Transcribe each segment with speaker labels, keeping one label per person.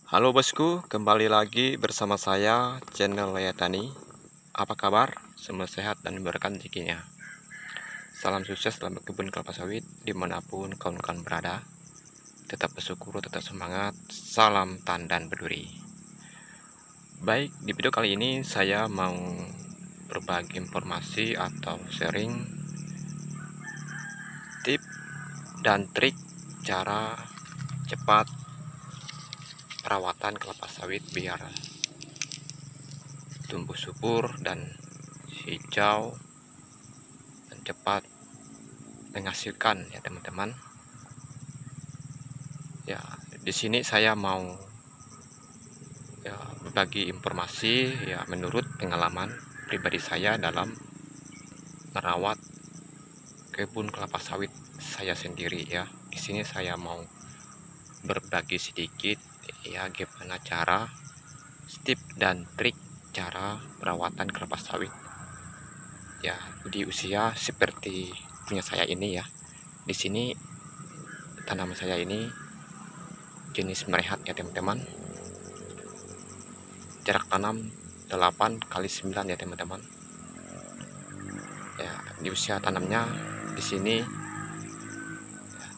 Speaker 1: Halo bosku, kembali lagi bersama saya, channel Lea Tani. Apa kabar? Semua sehat dan berkah rezekinya. Salam sukses dalam berkebun kelapa sawit dimanapun kawan-kawan berada. Tetap bersyukur, tetap semangat. Salam tandan berduri. Baik, di video kali ini saya mau berbagi informasi atau sharing tip dan trik cara cepat perawatan kelapa sawit biar tumbuh subur dan hijau dan cepat menghasilkan ya teman-teman. Ya, di sini saya mau ya berbagi informasi ya menurut pengalaman pribadi saya dalam merawat kebun kelapa sawit saya sendiri ya. Di sini saya mau berbagi sedikit ya gimana cara tip dan trik cara perawatan kelapa sawit ya di usia seperti punya saya ini ya. Di sini tanaman saya ini jenis merehat ya teman-teman. Jarak tanam 8 kali 9 ya teman-teman. Ya, di usia tanamnya di sini ya,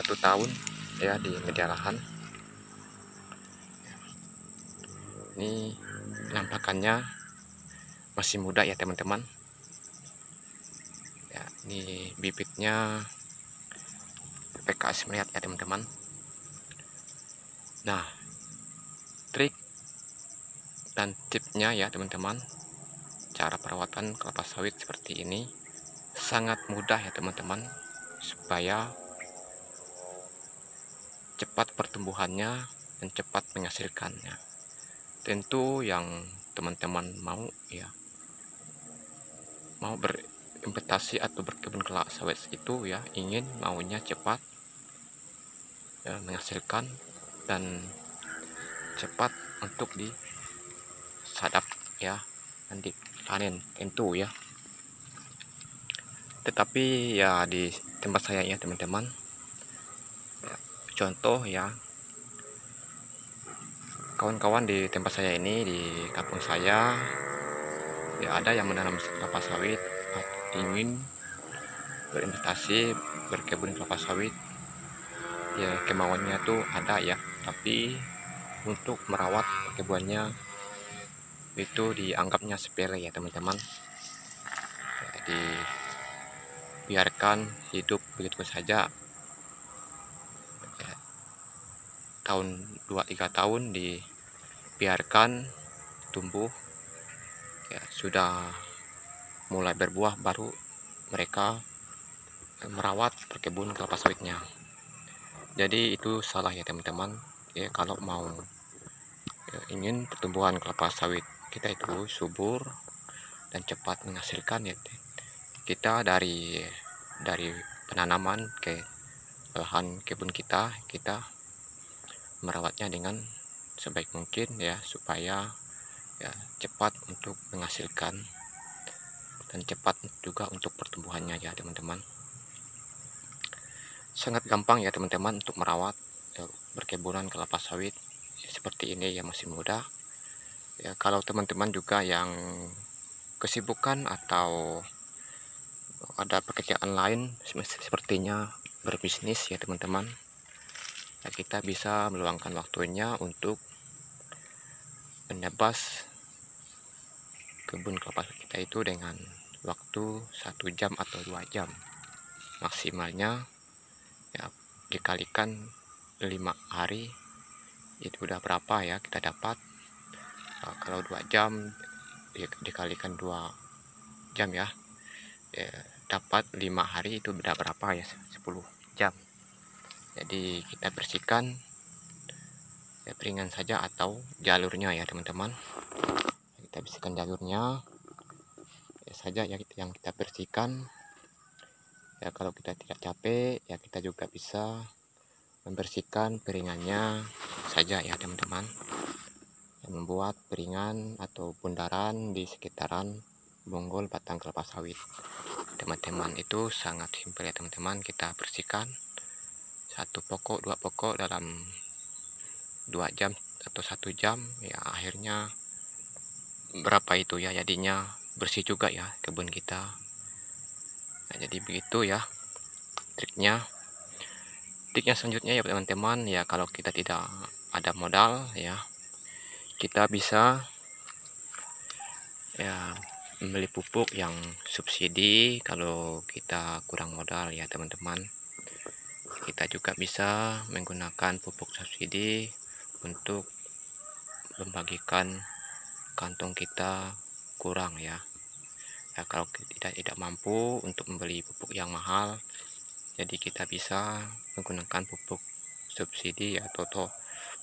Speaker 1: 1 tahun ya di media lahan. Ini penampakannya masih muda ya teman-teman. Ya, ini bibitnya PKS melihat ya teman-teman. Nah, trik dan tipsnya ya teman-teman, cara perawatan kelapa sawit seperti ini sangat mudah ya teman-teman, supaya cepat pertumbuhannya dan cepat menghasilkannya. Tentu yang teman-teman mau ya mau berinvestasi atau berkebun kelapa sawit itu ya ingin maunya cepat ya, menghasilkan dan cepat untuk disadap ya nanti panen tentu ya. Tetapi ya di tempat saya ya teman-teman ya, contoh ya kawan-kawan di tempat saya ini di kampung saya ya ada yang menanam kelapa sawit atau ingin berinvestasi berkebun kelapa sawit ya kemauannya tuh ada ya, tapi untuk merawat kebunnya itu dianggapnya sepele ya teman-teman. Jadi biarkan hidup begitu saja ya, tahun 2-3 tahun dibiarkan tumbuh ya sudah mulai berbuah baru mereka merawat perkebun kelapa sawitnya. Jadi itu salah ya teman-teman ya, kalau mau ya, ingin pertumbuhan kelapa sawit kita itu subur dan cepat menghasilkan ya, kita dari penanaman ke lahan kebun kita merawatnya dengan sebaik mungkin ya, supaya ya cepat untuk menghasilkan dan cepat juga untuk pertumbuhannya ya teman-teman. Sangat gampang ya teman-teman untuk merawat ya, perkebunan kelapa sawit ya, seperti ini ya masih muda ya. Kalau teman-teman juga yang kesibukan atau ada pekerjaan lain sepertinya berbisnis ya teman-teman ya, kita bisa meluangkan waktunya untuk menebas kebun kelapa kita itu dengan waktu 1 jam atau 2 jam maksimalnya ya, dikalikan 5 hari itu udah berapa ya kita dapat. Nah, kalau 2 jam dikalikan 2 jam ya, dapat 5 hari itu udah berapa ya, 10 jam. Jadi kita bersihkan ya ringan saja atau jalurnya ya teman-teman. Kita bersihkan jalurnya ya saja ya yang kita bersihkan ya. Kalau kita tidak capek ya kita juga bisa membersihkan piringannya saja ya teman-teman, yang membuat piringan atau bundaran di sekitaran bonggol batang kelapa sawit teman-teman. Itu sangat simpel ya teman-teman, kita bersihkan 1 pokok 2 pokok dalam 2 jam atau 1 jam ya, akhirnya berapa itu ya, jadinya bersih juga ya kebun kita. Nah, jadi begitu ya triknya. Triknya selanjutnya ya teman-teman ya, kalau kita tidak ada modal ya, kita bisa ya membeli pupuk yang subsidi. Kalau kita kurang modal ya teman-teman, kita juga bisa menggunakan pupuk subsidi untuk membagikan kantong kita kurang ya. Ya kalau tidak mampu untuk membeli pupuk yang mahal, jadi kita bisa menggunakan pupuk subsidi atau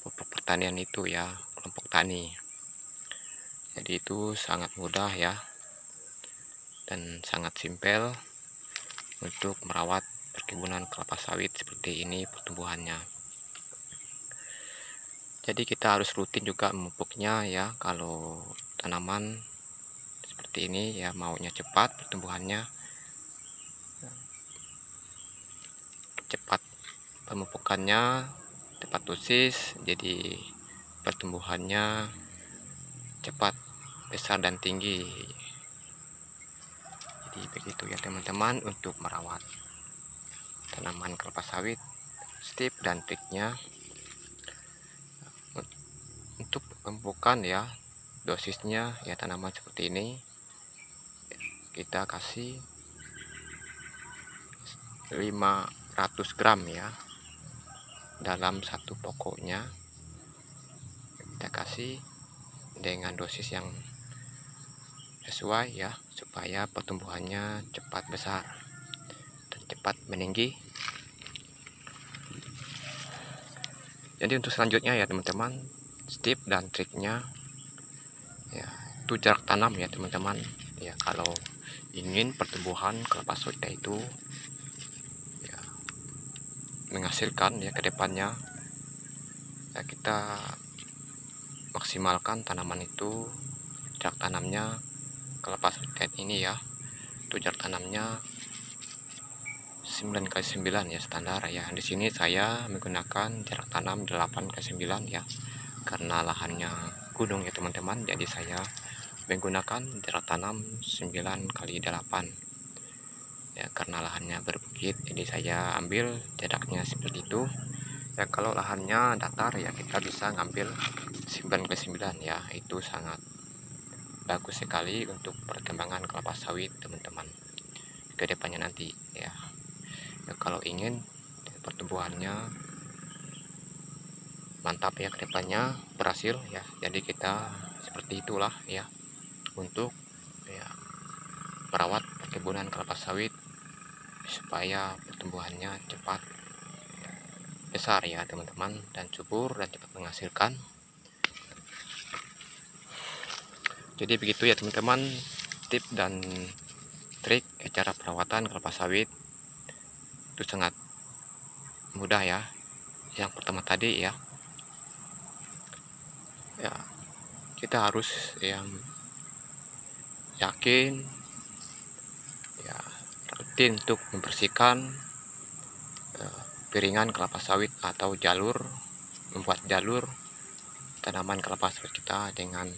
Speaker 1: pupuk pertanian itu ya, kelompok tani. Jadi itu sangat mudah ya, dan sangat simpel untuk merawat perkebunan kelapa sawit seperti ini pertumbuhannya. Jadi kita harus rutin juga memupuknya ya, kalau tanaman seperti ini ya maunya cepat pertumbuhannya, cepat pemupukannya, tepat dosis, jadi pertumbuhannya cepat besar dan tinggi. Jadi begitu ya teman-teman untuk merawat tanaman kelapa sawit. Tip dan triknya untuk pemupukan ya, dosisnya ya tanaman seperti ini kita kasih 500 gram ya dalam satu pokoknya, kita kasih dengan dosis yang sesuai ya, supaya pertumbuhannya cepat besar dan cepat meninggi. Jadi untuk selanjutnya ya teman-teman, tip dan triknya ya itu jarak tanam ya teman-teman ya. Kalau ingin pertumbuhan kelapa sawit itu ya menghasilkan ya ke depannya ya, kita maksimalkan tanaman itu jarak tanamnya. Kelapa sawit ini ya, itu jarak tanamnya 9x9 ya standar ya. Di sini saya menggunakan jarak tanam 8x9 ya, karena lahannya gunung ya teman-teman, jadi saya menggunakan jarak tanam 9x8 ya, karena lahannya berbukit, jadi saya ambil jaraknya seperti itu ya. Kalau lahannya datar ya, kita bisa ngambil 9x9 ya, itu sangat bagus sekali untuk perkembangan kelapa sawit teman-teman ke depannya nanti ya. Ya, kalau ingin pertumbuhannya mantap ya, kedepannya berhasil ya, jadi kita seperti itulah ya untuk ya merawat perkebunan kelapa sawit supaya pertumbuhannya cepat besar ya teman-teman, dan subur dan cepat menghasilkan. Jadi begitu ya teman-teman, tip dan trik cara perawatan kelapa sawit itu sangat mudah ya. Yang pertama tadi ya, kita harus yang yakin ya, rutin untuk membersihkan piringan kelapa sawit atau jalur, membuat jalur tanaman kelapa sawit kita dengan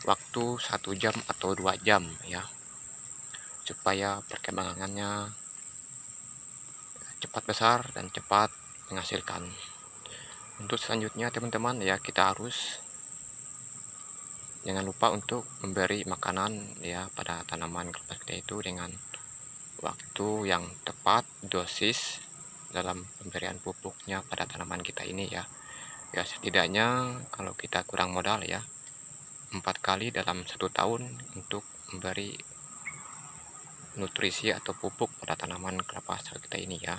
Speaker 1: waktu 1 jam atau 2 jam ya, supaya perkembangannya cepat besar dan cepat menghasilkan. Untuk selanjutnya teman-teman ya, kita harus jangan lupa untuk memberi makanan ya pada tanaman kelapa kita itu dengan waktu yang tepat, dosis dalam pemberian pupuknya pada tanaman kita ini ya. Ya setidaknya kalau kita kurang modal ya, 4 kali dalam 1 tahun untuk memberi nutrisi atau pupuk pada tanaman kelapa sawit kita ini ya.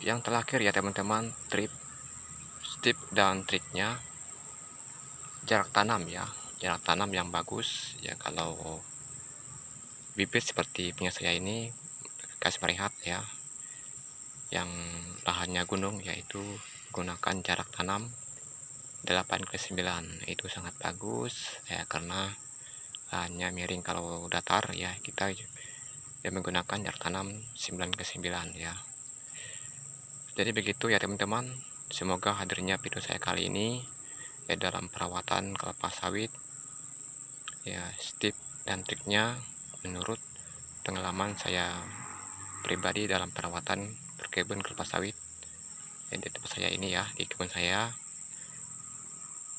Speaker 1: Yang terakhir ya teman-teman, tip dan triknya jarak tanam ya, jarak tanam yang bagus ya. Kalau bibit seperti punya saya ini bekas merihat ya, yang lahannya gunung, yaitu gunakan jarak tanam 8x9 itu sangat bagus ya, karena lahannya miring. Kalau datar ya, kita ya menggunakan jarak tanam 9x9 ya. Jadi begitu ya teman-teman Semoga hadirnya video saya kali ini ya dalam perawatan kelapa sawit ya, tips dan triknya menurut pengalaman saya pribadi dalam perawatan berkebun kelapa sawit ya, di tempat saya ini ya, di kebun saya.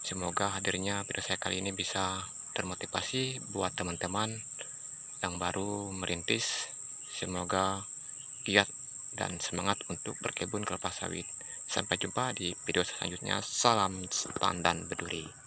Speaker 1: Semoga hadirnya video saya kali ini bisa termotivasi buat teman-teman yang baru merintis. Semoga giat dan semangat untuk berkebun kelapa sawit. Sampai jumpa di video selanjutnya. Salam pandan berduri.